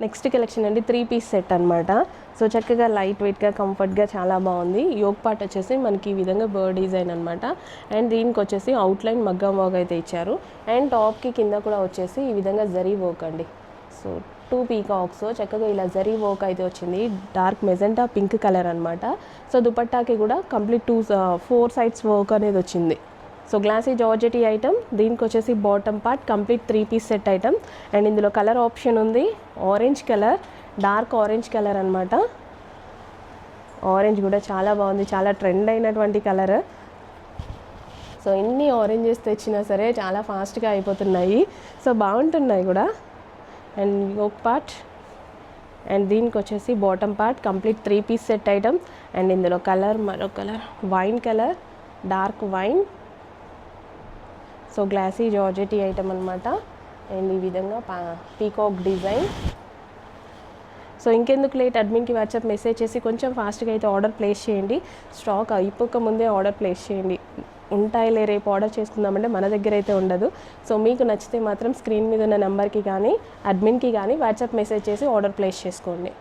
Next collection అండి 3 piece set అనమాట. So చక్కగా లైట్ వెయిట్గా కంఫర్ట్గా చాలా బాగుంది. యోగ్ పార్ట్ వచ్చేసి మనకి ఈ విధంగా బర్డ్ డిజైన్ అనమాట. అండ్ దీనికి వచ్చేసి అవుట్లైన్ మగ్గం వర్క్ అయితే ఇచ్చారు. అండ్ టాప్కి కింద కూడా వచ్చేసి ఈ విధంగా జరీ వర్క్ అండి. సో 2 పీకాక్స్ చక్కగా ఇలా జరీ వర్క్ అయితే వచ్చింది. డార్క్ మెజెంటా పింక్ కలర్ అనమాట. సో దుపట్టాకి కూడా కంప్లీట్ 4 సైడ్స్ వర్క్ అనేది వచ్చింది. So glossy georgette item. దీనికి వచ్చేసి bottom part complete 3 piece set item. And ఇందులో కలర్ ఆప్షన్ ఉంది. Orange colour, dark orange colour అనమాట. ఆరెంజ్ కూడా చాలా బాగుంది, చాలా ట్రెండ్ అయినటువంటి కలర్. సో ఎన్ని ఆరెంజెస్ తెచ్చినా సరే చాలా ఫాస్ట్గా అయిపోతున్నాయి. సో బాగుంటున్నాయి కూడా. అండ్ యోక్ పార్ట్ అండ్ దీనికి వచ్చేసి bottom part complete 3 piece set item. And ఇందులో కలర్ మరో colour wine colour, dark wine. So glossy georgette item అనమాట. అండ్ ఈ విధంగా పీకాక్ డిజైన్. సో ఇంకెందుకు లేట్, అడ్మిన్కి వాట్సాప్ మెసేజ్ చేసి కొంచెం ఫాస్ట్గా అయితే ఆర్డర్ ప్లేస్ చేయండి. స్టాక్ అయిపోక ముందే ఆర్డర్ ప్లేస్ చేయండి. ఉంటాయిలే రేపు ఆర్డర్ చేసుకుందామంటే మన దగ్గర అయితే ఉండదు. సో మీకు నచ్చితే మాత్రం స్క్రీన్ మీద ఉన్న నెంబర్కి కానీ అడ్మిన్కి కానీ వాట్సాప్ మెసేజ్ చేసి ఆర్డర్ ప్లేస్ చేసుకోండి.